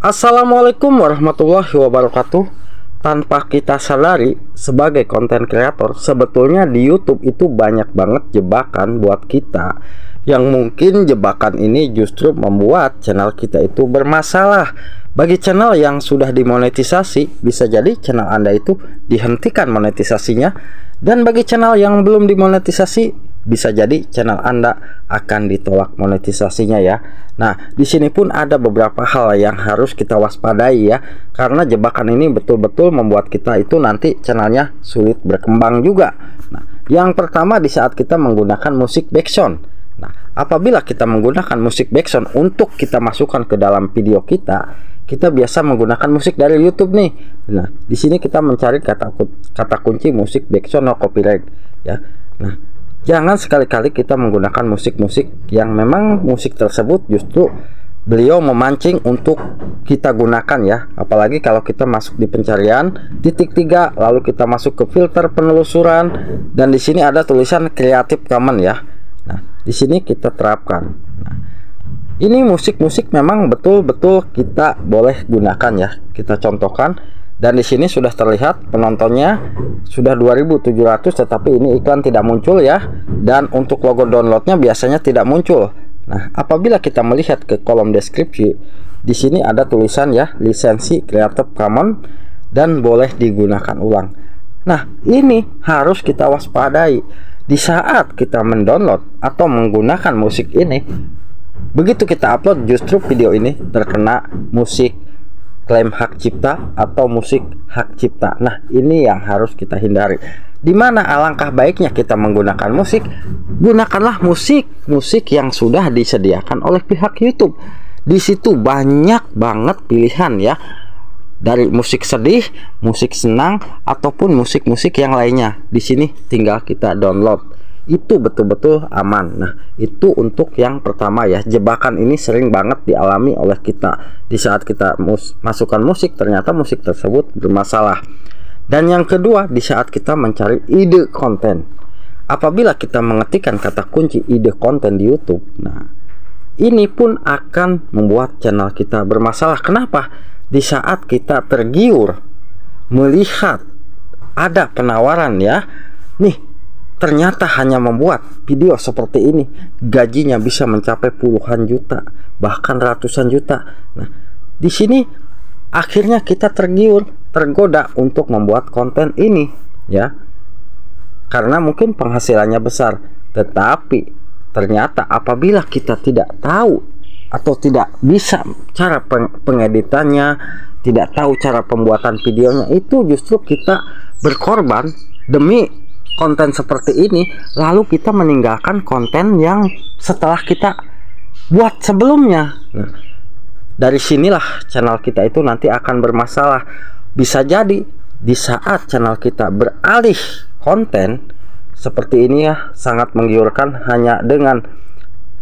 Assalamualaikum warahmatullahi wabarakatuh. Tanpa kita sadari sebagai konten kreator, sebetulnya di YouTube itu banyak banget jebakan buat kita, yang mungkin jebakan ini justru membuat channel kita itu bermasalah. Bagi channel yang sudah dimonetisasi, bisa jadi channel Anda itu dihentikan monetisasinya, dan bagi channel yang belum dimonetisasi, bisa jadi channel Anda akan ditolak monetisasinya ya. Nah, di sini pun ada beberapa hal yang harus kita waspadai ya, karena jebakan ini betul-betul membuat kita itu nanti channelnya sulit berkembang juga. Nah, yang pertama di saat kita menggunakan musik background. Nah, apabila kita menggunakan musik background untuk kita masukkan ke dalam video kita biasa menggunakan musik dari YouTube nih. Nah, di sini kita mencari kata kunci musik background no copyright ya. Nah, jangan sekali-kali kita menggunakan musik-musik yang memang musik tersebut justru beliau memancing untuk kita gunakan ya. Apalagi kalau kita masuk di pencarian titik 3, lalu kita masuk ke filter penelusuran, dan di sini ada tulisan Creative Commons ya. Nah, di sini kita terapkan. Nah, ini musik-musik memang betul-betul kita boleh gunakan ya. Kita contohkan. Dan di sini sudah terlihat penontonnya sudah 2.700, tetapi ini iklan tidak muncul ya. Dan untuk logo downloadnya biasanya tidak muncul. Nah, apabila kita melihat ke kolom deskripsi, di sini ada tulisan ya, lisensi Creative Commons dan boleh digunakan ulang. Nah, ini harus kita waspadai di saat kita mendownload atau menggunakan musik ini. Begitu kita upload, justru video ini terkena musik klaim hak cipta atau musik hak cipta. Nah, ini yang harus kita hindari. Dimana alangkah baiknya kita menggunakan musik, gunakanlah musik yang sudah disediakan oleh pihak YouTube. Di situ banyak banget pilihan ya, dari musik sedih, musik senang, ataupun musik-musik yang lainnya. Di sini tinggal kita download. Itu betul-betul aman. Nah, itu untuk yang pertama ya. Jebakan ini sering banget dialami oleh kita. Di saat kita masukkan musik, ternyata musik tersebut bermasalah. Dan yang kedua, di saat kita mencari ide konten. Apabila kita mengetikkan kata kunci ide konten di YouTube, nah, ini pun akan membuat channel kita bermasalah. Kenapa? Di saat kita tergiur melihat ada penawaran ya, nih, ternyata hanya membuat video seperti ini gajinya bisa mencapai puluhan juta, bahkan ratusan juta. Nah, di sini akhirnya kita tergoda untuk membuat konten ini ya, karena mungkin penghasilannya besar. Tetapi ternyata apabila kita tidak tahu atau tidak bisa cara pengeditannya, tidak tahu cara pembuatan videonya, itu justru kita berkorban demi konten seperti ini, lalu kita meninggalkan konten yang setelah kita buat sebelumnya. Nah, dari sinilah channel kita itu nanti akan bermasalah. Bisa jadi di saat channel kita beralih konten seperti ini ya, sangat menggiurkan, hanya dengan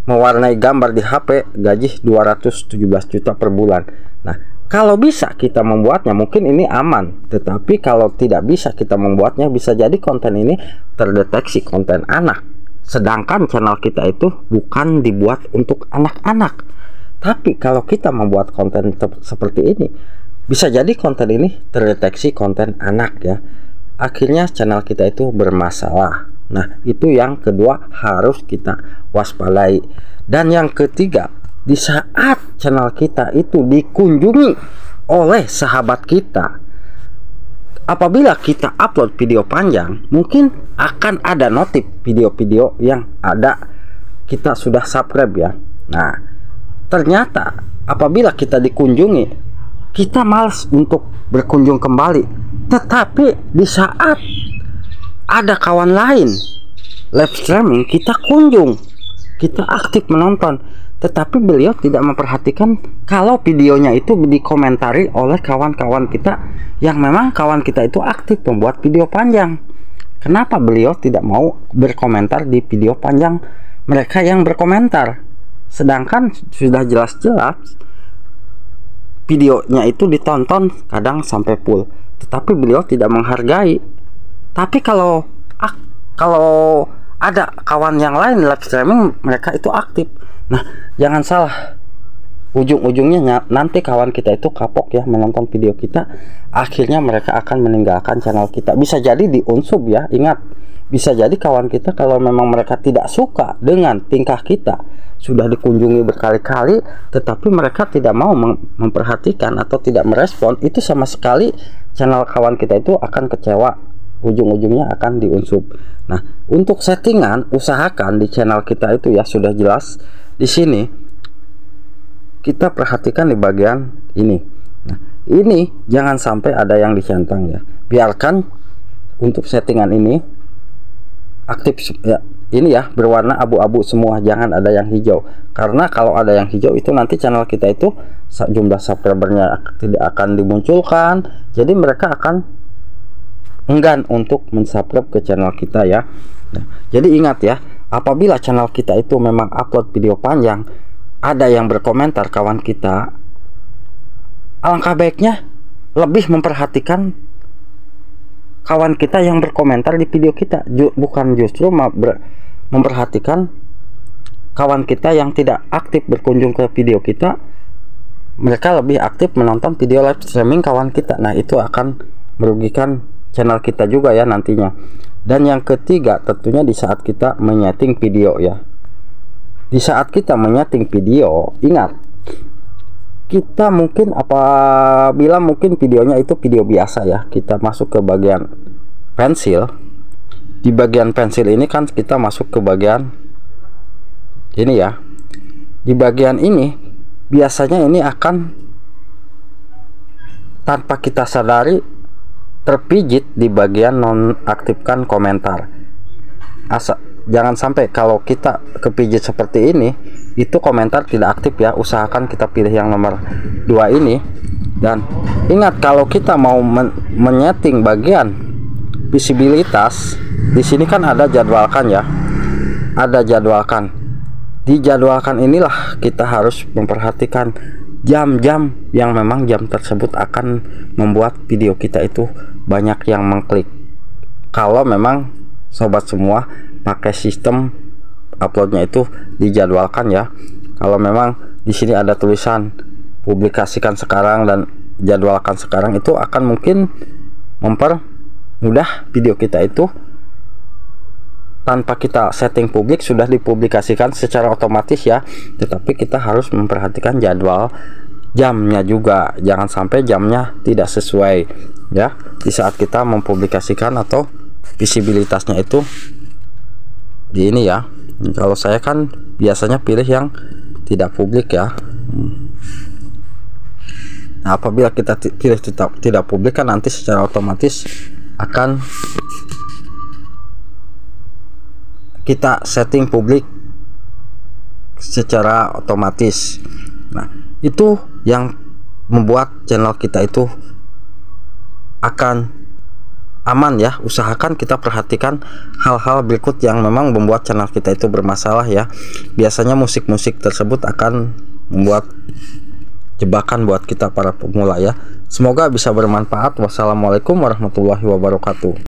mewarnai gambar di HP gaji 217 juta per bulan. Nah, kalau bisa kita membuatnya, mungkin ini aman. Tetapi kalau tidak bisa kita membuatnya, bisa jadi konten ini terdeteksi konten anak. Sedangkan channel kita itu bukan dibuat untuk anak-anak. Tapi kalau kita membuat konten seperti ini, bisa jadi konten ini terdeteksi konten anak ya. Akhirnya channel kita itu bermasalah. Nah, itu yang kedua harus kita waspadai. Dan yang ketiga, di saat channel kita itu dikunjungi oleh sahabat kita, apabila kita upload video panjang, mungkin akan ada notif video-video yang ada kita sudah subscribe ya. Nah, ternyata apabila kita dikunjungi, kita malas untuk berkunjung kembali. Tetapi di saat ada kawan lain live streaming, kita kunjung, kita aktif menonton. Tetapi beliau tidak memperhatikan kalau videonya itu dikomentari oleh kawan-kawan kita yang memang kawan kita itu aktif membuat video panjang. Kenapa beliau tidak mau berkomentar di video panjang mereka yang berkomentar? Sedangkan sudah jelas-jelas videonya itu ditonton kadang sampai full, tetapi beliau tidak menghargai. Tapi kalau ada kawan yang lain live streaming, mereka itu aktif. Nah, jangan salah, ujung-ujungnya nanti kawan kita itu kapok ya menonton video kita, akhirnya mereka akan meninggalkan channel kita. Bisa jadi diunsub ya, ingat, bisa jadi kawan kita kalau memang mereka tidak suka dengan tingkah kita, sudah dikunjungi berkali-kali tetapi mereka tidak mau memperhatikan atau tidak merespon, itu sama sekali channel kawan kita itu akan kecewa, ujung-ujungnya akan diunsub. Nah, untuk settingan usahakan di channel kita itu ya sudah jelas di sini. Kita perhatikan di bagian ini. Nah, ini jangan sampai ada yang dicentang ya. Biarkan untuk settingan ini aktif ya. Ini ya berwarna abu-abu semua, jangan ada yang hijau. Karena kalau ada yang hijau itu nanti channel kita itu jumlah subscribernya tidak akan dimunculkan. Jadi mereka akan enggan untuk mensubscribe ke channel kita ya. Nah, jadi ingat ya, apabila channel kita itu memang upload video panjang, ada yang berkomentar kawan kita, alangkah baiknya lebih memperhatikan kawan kita yang berkomentar di video kita, bukan justru memperhatikan kawan kita yang tidak aktif berkunjung ke video kita. Mereka lebih aktif menonton video live streaming kawan kita. Nah, itu akan merugikan channel kita juga ya nantinya. Dan yang ketiga tentunya di saat kita menyeting video ya. Di saat kita menyeting video, ingat, kita mungkin apabila mungkin videonya itu video biasa ya, kita masuk ke bagian pensil. Di bagian pensil ini kan kita masuk ke bagian ini ya. Di bagian ini biasanya ini akan tanpa kita sadari terpijit di bagian nonaktifkan komentar. Jangan sampai kalau kita kepijit seperti ini, itu komentar tidak aktif ya. Usahakan kita pilih yang nomor 2 ini. Dan ingat, kalau kita mau menyeting bagian visibilitas, di sini kan ada jadwalkan ya. Ada jadwalkan. Di jadwalkan inilah kita harus memperhatikan jam-jam yang memang jam tersebut akan membuat video kita itu banyak yang mengklik. Kalau memang sobat semua pakai sistem uploadnya itu dijadwalkan ya. Kalau memang di sini ada tulisan publikasikan sekarang dan jadwalkan sekarang, itu akan mungkin mempermudah video kita itu tanpa kita setting publik sudah dipublikasikan secara otomatis ya. Tetapi kita harus memperhatikan jadwal jamnya juga, jangan sampai jamnya tidak sesuai ya di saat kita mempublikasikan atau visibilitasnya itu di ini ya. Kalau saya kan biasanya pilih yang tidak publik ya. Nah, apabila kita pilih tidak publik kan nanti secara otomatis akan kita setting publik secara otomatis. Nah, itu yang membuat channel kita itu akan aman ya. Usahakan kita perhatikan hal-hal berikut yang memang membuat channel kita itu bermasalah ya. Biasanya musik-musik tersebut akan membuat jebakan buat kita para pemula ya. Semoga bisa bermanfaat. Wassalamualaikum warahmatullahi wabarakatuh.